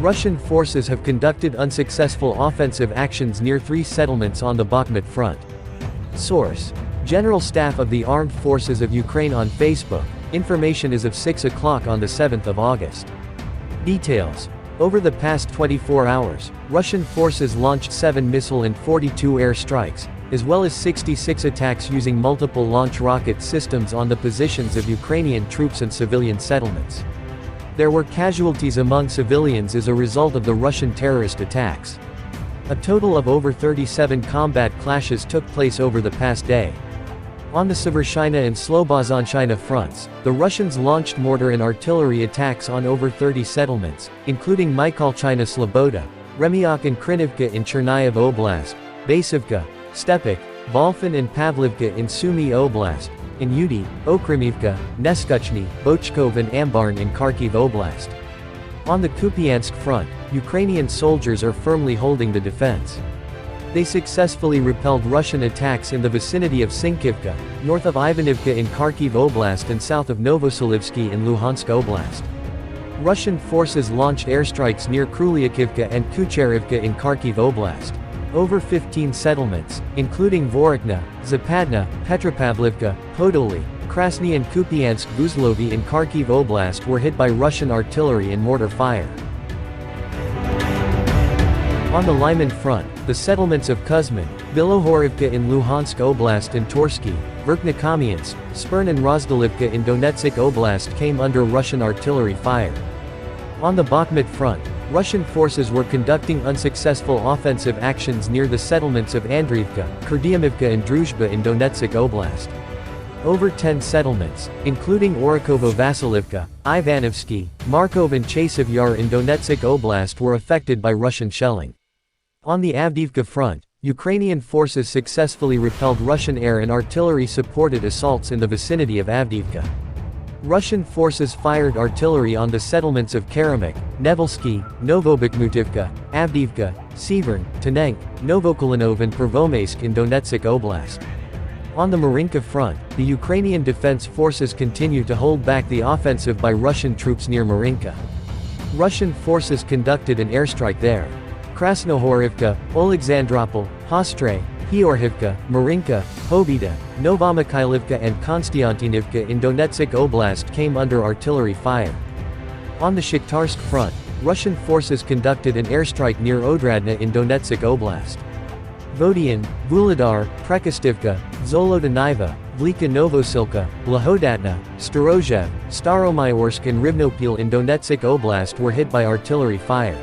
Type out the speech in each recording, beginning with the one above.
Russian forces have conducted unsuccessful offensive actions near 3 settlements on the Bakhmut front. Source: General Staff of the Armed Forces of Ukraine on Facebook. Information is of 6 o'clock on the 7th of August. Details: over the past 24 hours, Russian forces launched 7 missile and 42 air strikes, as well as 66 attacks using multiple launch rocket systems on the positions of Ukrainian troops and civilian settlements. There were casualties among civilians as a result of the Russian terrorist attacks. A total of over 37 combat clashes took place over the past day. On the Severshina and Slobozhanshina fronts, the Russians launched mortar and artillery attacks on over 30 settlements, including Mykolchina Sloboda, Remyak and Krinivka in Chernihiv Oblast, Basivka, Stepik, Volfin and Pavlivka in Sumy Oblast, in Udy, Okremivka, Neskuchny, Bochkov and Ambarn in Kharkiv Oblast. On the Kupiansk front, Ukrainian soldiers are firmly holding the defense. They successfully repelled Russian attacks in the vicinity of Sinkivka, north of Ivanivka in Kharkiv Oblast and south of Novoselivsky in Luhansk Oblast. Russian forces launched airstrikes near Krylyakivka and Kucherivka in Kharkiv Oblast. Over 15 settlements, including Vorokna, Zapadna, Petropavlivka, Podoli, Krasny and Kupiansk Vuzlovi in Kharkiv Oblast were hit by Russian artillery and mortar fire. On the Lyman front, the settlements of Kuzmin, Bilohorivka in Luhansk Oblast and Torsky, Verkhnekamiansk, Spern and Rozdalivka in Donetsk Oblast came under Russian artillery fire. On the Bakhmut front, Russian forces were conducting unsuccessful offensive actions near the settlements of Andriivka, Kurdyamivka and Druzhba in Donetsk Oblast. Over 10 settlements, including Orikovo-Vasilivka, Ivanovsky, Markov and Chasiv Yar in Donetsk Oblast were affected by Russian shelling. On the Avdiivka front, Ukrainian forces successfully repelled Russian air and artillery-supported assaults in the vicinity of Avdiivka. Russian forces fired artillery on the settlements of Karamik, Nevelsky, Novobakhmutivka, Avdiivka, Severn, Tanenk, Novokulinov and Pervomaysk in Donetsk Oblast. On the Marinka front, the Ukrainian Defense Forces continue to hold back the offensive by Russian troops near Marinka. Russian forces conducted an airstrike there. Krasnohorivka, Oleksandropol, Hostre, Hiorhivka, Marinka, Pobeda, Novomikhailivka and Konstantinivka in Donetsk Oblast came under artillery fire. On the Shakhtarsk front, Russian forces conducted an airstrike near Odradna in Donetsk Oblast. Vodian, Vuhledar, Prekostivka, Zolotaniva, Vlika Novosilka, Blahodatna, Starozhev, Staromyorsk and Rivnopil in Donetsk Oblast were hit by artillery fire.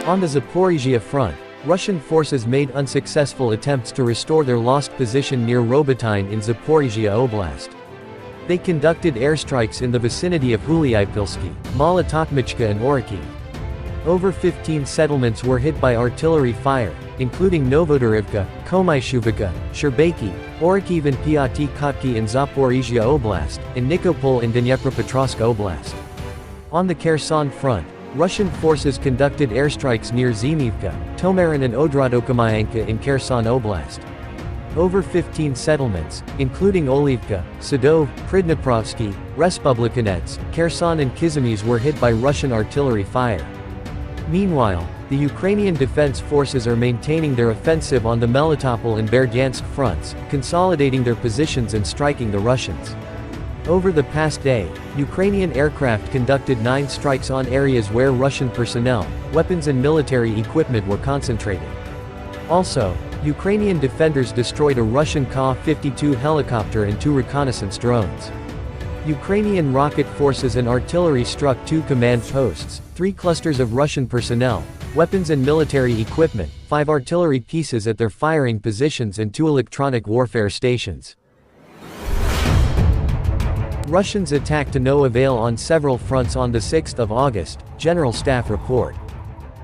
On the Zaporizhia front, Russian forces made unsuccessful attempts to restore their lost position near Robotyne in Zaporizhia Oblast. They conducted airstrikes in the vicinity of Huliaipilsky, Malotokmichka and Oriki. Over 15 settlements were hit by artillery fire, including Novodorivka, Komaishuvika, Sherbaki, Orikiv and Piaty Kotki in Zaporizhia Oblast, and Nikopol in Dnepropetrovsk Oblast. On the Kherson front, Russian forces conducted airstrikes near Zimivka, Tomarin and Odradokomayanka in Kherson Oblast. Over 15 settlements, including Olivka, Sadov, Pridniprovsky, Respublikanets, Kherson and Kizimys were hit by Russian artillery fire. Meanwhile, the Ukrainian Defense Forces are maintaining their offensive on the Melitopol and Berdyansk fronts, consolidating their positions and striking the Russians. Over the past day, Ukrainian aircraft conducted 9 strikes on areas where Russian personnel, weapons and military equipment were concentrated. Also, Ukrainian defenders destroyed a Russian Ka-52 helicopter and 2 reconnaissance drones. Ukrainian rocket forces and artillery struck 2 command posts, 3 clusters of Russian personnel, weapons and military equipment, 5 artillery pieces at their firing positions and 2 electronic warfare stations. Russians attacked to no avail on several fronts on the 6th of August, General Staff report.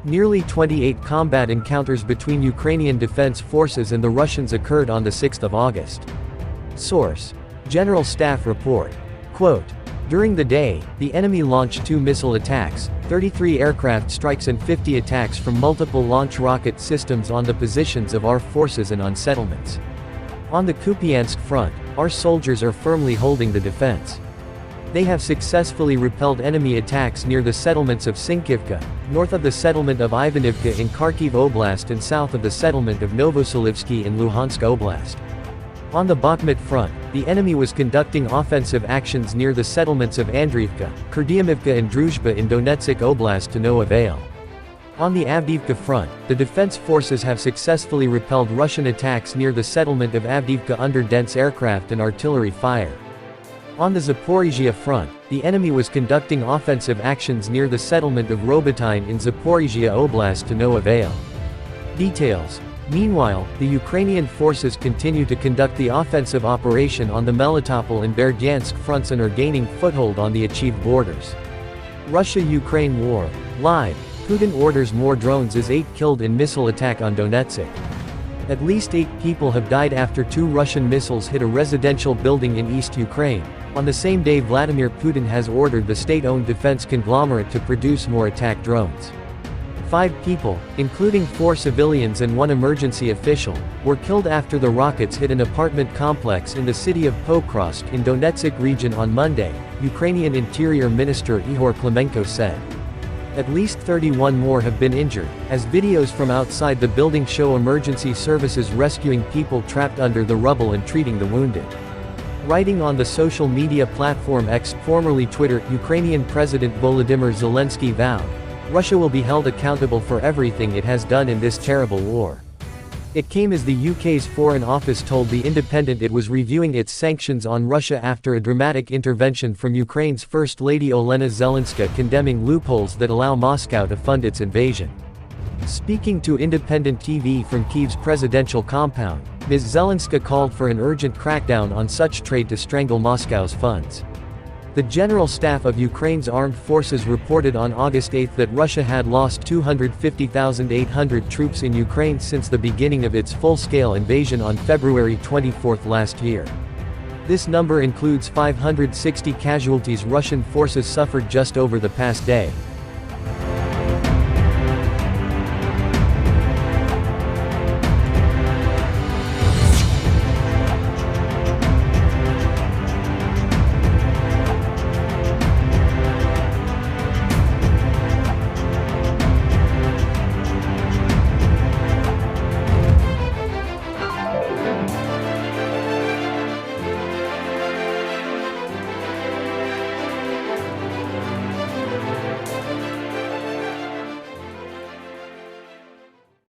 Nearly 28 combat encounters between Ukrainian Defense Forces and the Russians occurred on the 6th of August. Source: General Staff report. Quote, during the day, the enemy launched 2 missile attacks, 33 aircraft strikes and 50 attacks from multiple launch rocket systems on the positions of our forces and on settlements. On the Kupiansk front, our soldiers are firmly holding the defense. They have successfully repelled enemy attacks near the settlements of Sinkivka, north of the settlement of Ivanivka in Kharkiv Oblast and south of the settlement of Novoselivsky in Luhansk Oblast. On the Bakhmut front, the enemy was conducting offensive actions near the settlements of Andriivka, Kurdyumivka and Druzhba in Donetsk Oblast to no avail. On the Avdiivka front, the defense forces have successfully repelled Russian attacks near the settlement of Avdiivka under dense aircraft and artillery fire. On the Zaporizhia front, the enemy was conducting offensive actions near the settlement of Robotyne in Zaporizhia Oblast to no avail. Details. Meanwhile, the Ukrainian forces continue to conduct the offensive operation on the Melitopol and Berdyansk fronts and are gaining foothold on the achieved borders. Russia-Ukraine war. Live. Putin orders more drones as 8 killed in missile attack on Donetsk. At least 8 people have died after 2 Russian missiles hit a residential building in East Ukraine. On the same day, Vladimir Putin has ordered the state-owned defense conglomerate to produce more attack drones. 5 people, including 4 civilians and 1 emergency official, were killed after the rockets hit an apartment complex in the city of Pokrovsk in Donetsk region on Monday, Ukrainian Interior Minister Ihor Klimenko said. At least 31 more have been injured, as videos from outside the building show emergency services rescuing people trapped under the rubble and treating the wounded. Writing on the social media platform X, formerly Twitter, Ukrainian President Volodymyr Zelensky vowed, "Russia will be held accountable for everything it has done in this terrible war." It came as the UK's Foreign Office told The Independent it was reviewing its sanctions on Russia after a dramatic intervention from Ukraine's First Lady Olena Zelenska condemning loopholes that allow Moscow to fund its invasion. Speaking to Independent TV from Kyiv's presidential compound, Ms. Zelenska called for an urgent crackdown on such trade to strangle Moscow's funds. The General Staff of Ukraine's armed forces reported on August 8 that Russia had lost 250,800 troops in Ukraine since the beginning of its full-scale invasion on February 24 last year. This number includes 560 casualties Russian forces suffered just over the past day.